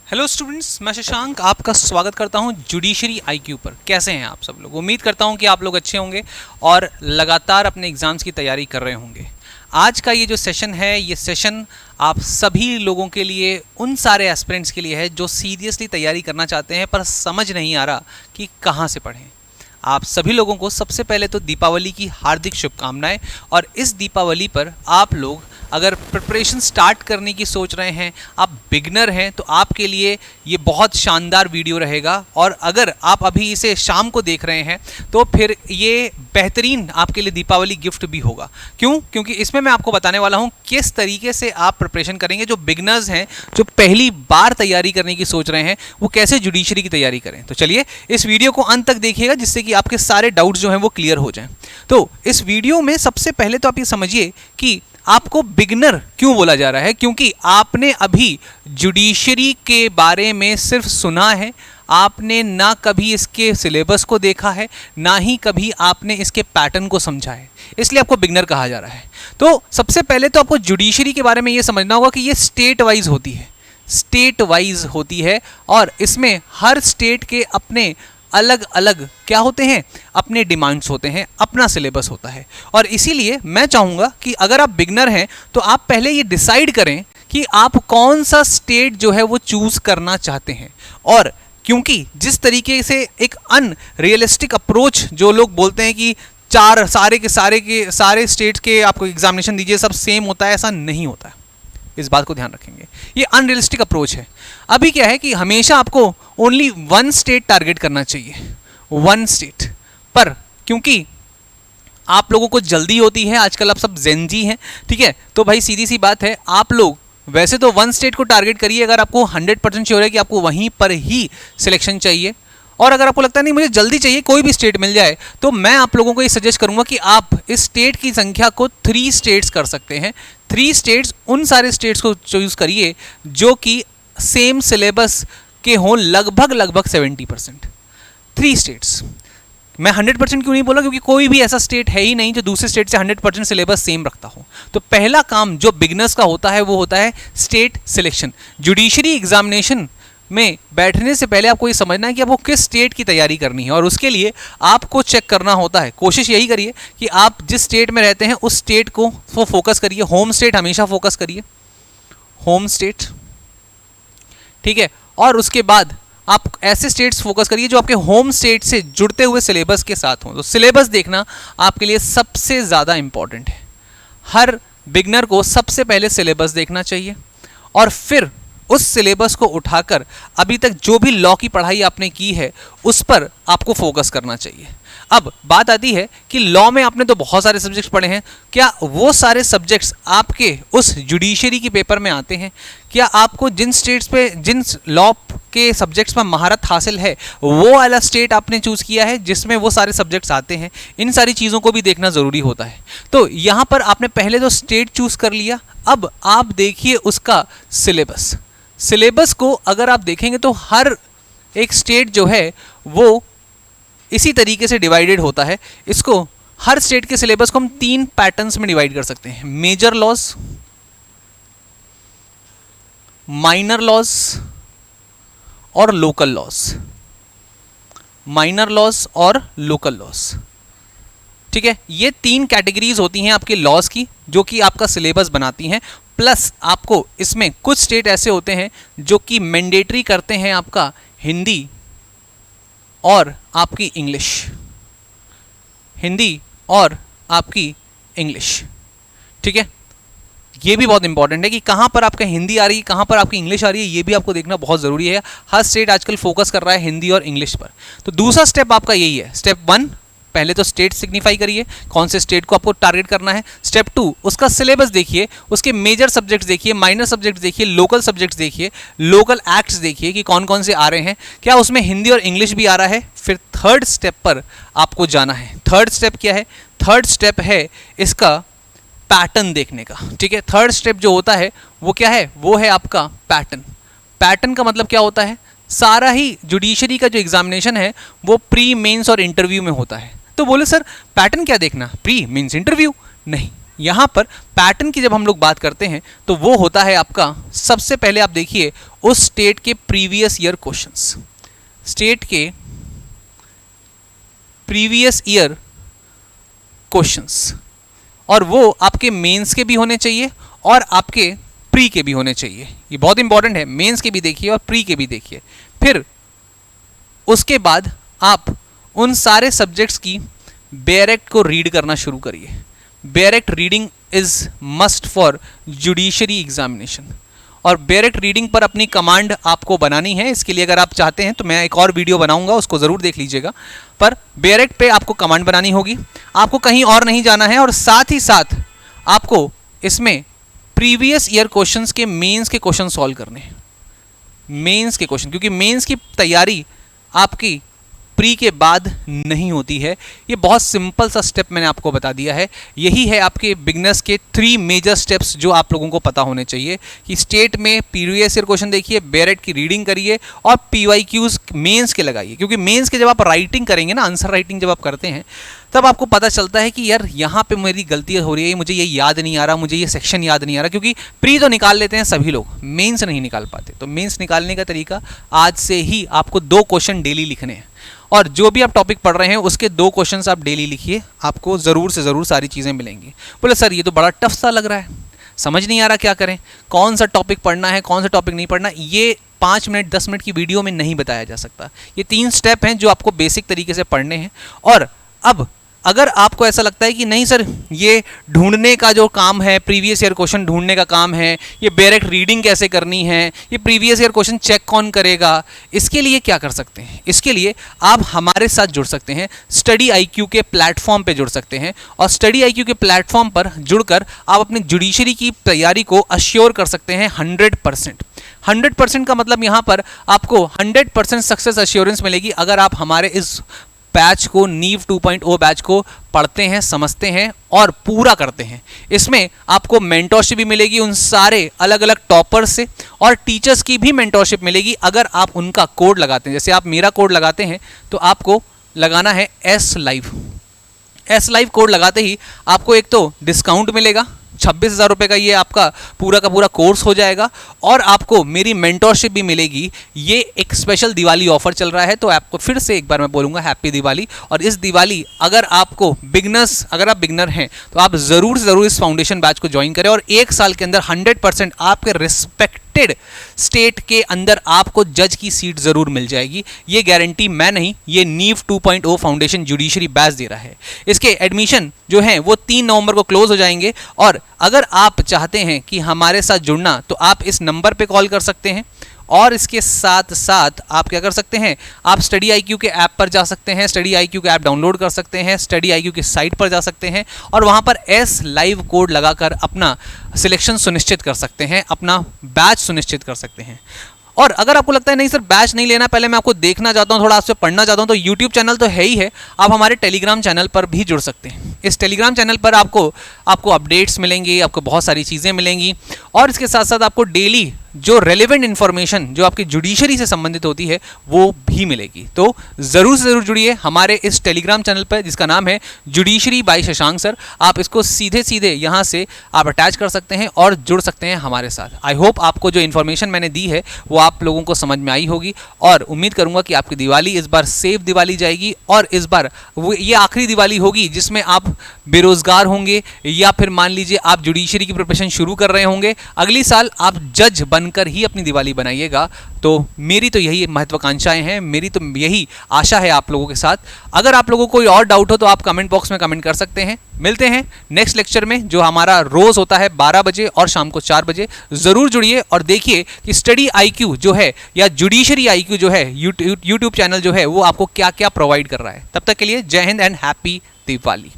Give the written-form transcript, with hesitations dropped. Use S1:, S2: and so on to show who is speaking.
S1: Hello students, मैं शशांक आपका स्वागत करता हूं जुडिशरी आईक्यू पर। कैसे हैं आप सब लोग? उम्मीद करता हूं कि आप लोग अच्छे होंगे और लगातार अपने एग्जाम्स की तैयारी कर रहे होंगे। आज का ये जो सेशन है, ये सेशन आप सभी लोगों के लिए, उन सारे एस्पिरेंट्स के लिए है जो सीरियसली तैयारी करना चाहते हैं पर समझ नहीं आ रहा कि कहाँ से पढ़ें। आप सभी लोगों को सबसे पहले तो दीपावली की हार्दिक शुभकामनाएं। और इस दीपावली पर आप लोग अगर प्रिपरेशन स्टार्ट करने की सोच रहे हैं, आप बिगनर हैं, तो आपके लिए ये बहुत शानदार वीडियो रहेगा। और अगर आप अभी इसे शाम को देख रहे हैं तो फिर ये बेहतरीन आपके लिए दीपावली गिफ्ट भी होगा। क्यों? क्योंकि इसमें मैं आपको बताने वाला हूँ किस तरीके से आप प्रिपरेशन करेंगे। जो बिगनर्स हैं, जो पहली बार तैयारी करने की सोच रहे हैं, वो कैसे जुडिशरी की तैयारी करें। तो चलिए इस वीडियो को अंत तक देखिएगा जिससे कि आपके सारे डाउट्स जो हैं वो क्लियर हो जाएं। तो इस वीडियो में सबसे पहले तो आप ये समझिए कि आपको बिगनर क्यों बोला जा रहा है। क्योंकि आपने अभी जुडिशरी के बारे में सिर्फ सुना है, आपने ना कभी इसके सिलेबस को देखा है, ना ही कभी आपने इसके पैटर्न को समझा है, इसलिए आपको बिगनर कहा जा रहा है। तो सबसे पहले तो आपको जुडिशरी के बारे में ये समझना होगा कि ये स्टेट वाइज होती है, स्टेट वाइज होती है। और इसमें हर स्टेट के अपने अलग अलग क्या होते हैं, अपने डिमांड्स होते हैं, अपना सिलेबस होता है। और इसीलिए मैं चाहूँगा कि अगर आप बिगनर हैं तो आप पहले ये डिसाइड करें कि आप कौन सा स्टेट जो है वो चूज़ करना चाहते हैं। और क्योंकि जिस तरीके से एक अनरियलिस्टिक अप्रोच जो लोग बोलते हैं कि सारे स्टेट्स के आपको एग्जामिनेशन दीजिए सब सेम होता है, ऐसा नहीं होता है। इस बात को ध्यान रखेंगे, ये अनरियलिस्टिक अप्रोच है। अभी क्या है कि हमेशा आपको ओनली वन स्टेट टारगेट करना चाहिए, वन स्टेट पर। क्योंकि आप लोगों को जल्दी होती है, आजकल आप सब जेनजी हैं, ठीक है। तो भाई सीधी सी बात है, आप लोग वैसे तो वन स्टेट को टारगेट करिए अगर आपको 100% श्योर है कि आपको वहीं पर ही सिलेक्शन चाहिए। और अगर आपको लगता है नहीं मुझे जल्दी चाहिए, कोई भी स्टेट मिल जाए, तो मैं आप लोगों को ये सजेस्ट करूंगा कि आप इस स्टेट की संख्या को 3 स्टेट्स कर सकते हैं। 3 स्टेट्स, उन सारे स्टेट्स को चूज करिए जो कि सेम सिलेबस के हों, लगभग 70%। 3 स्टेट्स। मैं 100% क्यों नहीं बोला? क्योंकि कोई भी ऐसा स्टेट है ही नहीं जो दूसरे स्टेट से 100% सिलेबस सेम रखता हो। तो पहला काम जो बिगनर्स का होता है वो होता है स्टेट सिलेक्शन। जुडिशरी एग्जामिनेशन में बैठने से पहले आपको ये समझना है कि आपको किस स्टेट की तैयारी करनी है। और उसके लिए आपको चेक करना होता है, कोशिश यही करिए कि आप जिस स्टेट में रहते हैं उस स्टेट को वो फोकस करिए। होम स्टेट हमेशा फोकस करिए, होम स्टेट, ठीक है। और उसके बाद आप ऐसे स्टेट्स फोकस करिए जो आपके होम स्टेट से जुड़ते हुए सिलेबस के साथ हों। तो सिलेबस देखना आपके लिए सबसे ज़्यादा इंपॉर्टेंट है। हर बिगनर को सबसे पहले सिलेबस देखना चाहिए और फिर उस सिलेबस को उठाकर अभी तक जो भी लॉ की पढ़ाई आपने की है उस पर आपको फोकस करना चाहिए। अब बात आती है कि लॉ में आपने तो बहुत सारे सब्जेक्ट्स पढ़े हैं, क्या वो सारे सब्जेक्ट्स आपके उस जुडिशरी के पेपर में आते हैं? क्या आपको जिन स्टेट्स पे, जिन लॉ के सब्जेक्ट्स में महारत हासिल है, वो वाला स्टेट आपने चूज़ किया है जिसमें वो सारे सब्जेक्ट्स आते हैं? इन सारी चीज़ों को भी देखना ज़रूरी होता है। तो यहाँ पर आपने पहले तो स्टेट चूज़ कर लिया, अब आप देखिए उसका सिलेबस। सिलेबस को अगर आप देखेंगे तो हर एक स्टेट जो है वो इसी तरीके से डिवाइडेड होता है। इसको, हर स्टेट के सिलेबस को हम 3 पैटर्न्स में डिवाइड कर सकते हैं: मेजर लॉज, माइनर लॉज और लोकल लॉज। माइनर लॉज और लोकल लॉज, ठीक है। ये 3 कैटेगरीज होती हैं आपके लॉज की जो कि आपका सिलेबस बनाती हैं। प्लस आपको इसमें कुछ स्टेट ऐसे होते हैं जो कि मैंडेटरी करते हैं आपका हिंदी और आपकी इंग्लिश, हिंदी और आपकी इंग्लिश, ठीक है। ये भी बहुत इंपॉर्टेंट है कि कहाँ पर आपका हिंदी आ रही है, कहाँ पर आपकी इंग्लिश आ रही है, ये भी आपको देखना बहुत ज़रूरी है। हर स्टेट आजकल फोकस कर रहा है हिंदी और इंग्लिश पर। तो दूसरा स्टेप आपका यही है। स्टेप 1, पहले तो स्टेट सिग्निफाई करिए, कौन से स्टेट को आपको टारगेट करना है। स्टेप 2, उसका सिलेबस देखिए, उसके मेजर सब्जेक्ट्स देखिए, माइनर सब्जेक्ट्स देखिए, लोकल सब्जेक्ट्स देखिए, लोकल एक्ट्स देखिए कि कौन कौन से आ रहे हैं, क्या उसमें हिंदी और इंग्लिश भी आ रहा है। फिर थर्ड स्टेप पर आपको जाना है। थर्ड स्टेप क्या है? थर्ड स्टेप है इसका पैटर्न देखने का, ठीक है। थर्ड स्टेप जो होता है वो क्या है? वो है आपका पैटर्न। पैटर्न का मतलब क्या होता है? सारा ही जुडिशरी का जो एग्जामिनेशन है वो प्री, मेंस और इंटरव्यू में होता है। तो बोले सर पैटर्न क्या देखना, प्री, मेंस, इंटरव्यू? नहीं, यहाँ पर पैटर्न की जब हम लोग बात करते हैं तो वो होता है आपका, सबसे पहले आप देखिए उस स्टेट के प्रीवियस ईयर क्वेश्चंस, स्टेट के प्रीवियस ईयर क्वेश्चंस, और वो आपके मेंस के भी होने चाहिए और आपके प्री के भी होने चाहिए। ये बहुत इंपॉर्टेंट है, मेंस के भी देखिए और प्री के भी देखिए। फिर उसके बाद आप उन सारे सब्जेक्ट्स की बेयर एक्ट को रीड करना शुरू करिए। Bare act reading is must for judiciary examination, और बेयर एक्ट रीडिंग पर अपनी कमांड आपको बनानी है। इसके लिए अगर आप चाहते हैं तो मैं एक और वीडियो बनाऊंगा, उसको ज़रूर देख लीजिएगा। पर बेयर एक्ट पे आपको कमांड बनानी होगी, आपको कहीं और नहीं जाना है, और साथ ही साथ आपको इसमें प्रीवियस ईयर क्वेश्चंस के मेंस के क्वेश्चन सॉल्व करने हैं। मेंस के क्वेश्चन, क्योंकि मेंस की तैयारी आपकी प्री के बाद नहीं होती है। ये बहुत सिंपल सा स्टेप मैंने आपको बता दिया है। यही है आपके बिगनर्स के 3 मेजर स्टेप्स जो आप लोगों को पता होने चाहिए कि स्टेट में प्रीवियस ईयर क्वेश्चन देखिए, बेयर एक्ट की रीडिंग करिए और PYQs मेंस के लगाइए। क्योंकि मेंस के जब आप राइटिंग करेंगे ना, आंसर राइटिंग जब आप करते हैं, तब आपको पता चलता है कि यार यहाँ पे मेरी गलती हो रही है, मुझे ये याद नहीं आ रहा, मुझे ये सेक्शन याद नहीं आ रहा। क्योंकि प्री तो निकाल लेते हैं सभी लोग, मेंस नहीं निकाल पाते। तो मेंस निकालने का तरीका, आज से ही आपको 2 क्वेश्चन डेली लिखने हैं, और जो भी आप टॉपिक पढ़ रहे हैं उसके 2 क्वेश्चंस आप डेली लिखिए, आपको ज़रूर से ज़रूर सारी चीज़ें मिलेंगी। बोले सर ये तो बड़ा टफ सा लग रहा है, समझ नहीं आ रहा क्या करें, कौन सा टॉपिक पढ़ना है, कौन सा टॉपिक नहीं पढ़ना। ये 5 मिनट 10 मिनट की वीडियो में नहीं बताया जा सकता। ये 3 स्टेप हैं जो आपको बेसिक तरीके से पढ़ने हैं। और अब अगर आपको ऐसा लगता है कि नहीं सर, ये ढूंढने का जो काम है, प्रीवियस ईयर क्वेश्चन ढूंढने का काम है, ये बेयर एक्ट रीडिंग कैसे करनी है, ये प्रीवियस ईयर क्वेश्चन चेक कौन करेगा, इसके लिए क्या कर सकते हैं? इसके लिए आप हमारे साथ जुड़ सकते हैं, स्टडी IQ के प्लेटफॉर्म पे जुड़ सकते हैं। और स्टडी IQ के प्लेटफॉर्म पर जुड़कर आप अपनी जुडिशरी की तैयारी को अश्योर कर सकते हैं 100%। 100% का मतलब यहाँ पर आपको 100% सक्सेस अश्योरेंस मिलेगी अगर आप हमारे इस बैच को, नीव 2.0 बैच को पढ़ते हैं, समझते हैं और पूरा करते हैं। इसमें आपको मेंटरशिप भी मिलेगी उन सारे अलग अलग टॉपर्स से, और टीचर्स की भी मेंटरशिप मिलेगी अगर आप उनका कोड लगाते हैं। जैसे आप मेरा कोड लगाते हैं तो आपको लगाना है SLive। SLive कोड लगाते ही आपको एक तो डिस्काउंट मिलेगा, 26,000 रुपये का ये आपका पूरा का पूरा कोर्स हो जाएगा, और आपको मेरी मेंटरशिप भी मिलेगी। ये एक स्पेशल दिवाली ऑफर चल रहा है, तो आपको फिर से एक बार मैं बोलूँगा हैप्पी दिवाली। और इस दिवाली अगर आप बिगनर हैं तो आप ज़रूर से ज़रूर इस फाउंडेशन बैच को ज्वाइन करें, और 1 साल के अंदर 100% आपके रिस्पेक्टेड स्टेट के अंदर आपको जज की सीट ज़रूर मिल जाएगी। ये गारंटी मैं नहीं, ये नीव 2.0 फाउंडेशन जुडिशरी बैच दे रहा है। इसके एडमिशन जो हैं वो 3 नवंबर को क्लोज हो जाएंगे, और अगर आप चाहते हैं कि हमारे साथ जुड़ना तो आप इस नंबर पे कॉल कर सकते हैं। और इसके साथ साथ आप क्या कर सकते हैं, आप स्टडी IQ के ऐप पर जा सकते हैं, स्टडी IQ के ऐप डाउनलोड कर सकते हैं, स्टडी IQ की साइट पर जा सकते हैं, और वहाँ पर SLive कोड लगाकर अपना सिलेक्शन सुनिश्चित कर सकते हैं, अपना बैच सुनिश्चित कर सकते हैं। और अगर आपको लगता है नहीं सर बैच नहीं लेना, पहले मैं आपको देखना चाहता हूँ, थोड़ा आपसे पढ़ना चाहता हूँ, तो यूट्यूब चैनल तो है ही है, आप हमारे टेलीग्राम चैनल पर भी जुड़ सकते हैं। इस टेलीग्राम चैनल पर आपको अपडेट्स मिलेंगी, आपको बहुत सारी चीज़ें मिलेंगी, और इसके साथ साथ आपको डेली जो रेलेवेंट इन्फॉर्मेशन जो आपकी जुडिशरी से संबंधित होती है वो भी मिलेगी। तो ज़रूर से ज़रूर जुड़िए हमारे इस टेलीग्राम चैनल पर, जिसका नाम है जुडिशरी बाय शशांक सर। आप इसको सीधे यहाँ से आप अटैच कर सकते हैं और जुड़ सकते हैं हमारे साथ। आई होप आपको जो इन्फॉर्मेशन मैंने दी है वो आप लोगों को समझ में आई होगी, और उम्मीद करूँगा कि आपकी दिवाली इस बार सेफ दिवाली जाएगी, और इस बार ये आखिरी दिवाली होगी जिसमें आप बेरोज़गार होंगे, या फिर मान लीजिए आप जुडिशरी की प्रिपरेशन शुरू कर रहे होंगे। अगली साल आप जज बनकर ही अपनी दिवाली बनाइएगा। तो मेरी तो यही महत्वाकांक्षाएं हैं, मेरी तो यही आशा है आप लोगों के साथ। अगर आप लोगों को कोई और डाउट हो तो आप कमेंट बॉक्स में कमेंट कर सकते हैं। मिलते हैं नेक्स्ट लेक्चर में, जो हमारा रोज़ होता है 12 बजे और शाम को 4 बजे। ज़रूर जुड़िए और देखिए कि स्टडी IQ जो है या जुडिशरी IQ जो है, यूट्यूब चैनल जो है वो आपको क्या क्या प्रोवाइड कर रहा है। तब तक के लिए जय हिंद एंड हैप्पी दिवाली।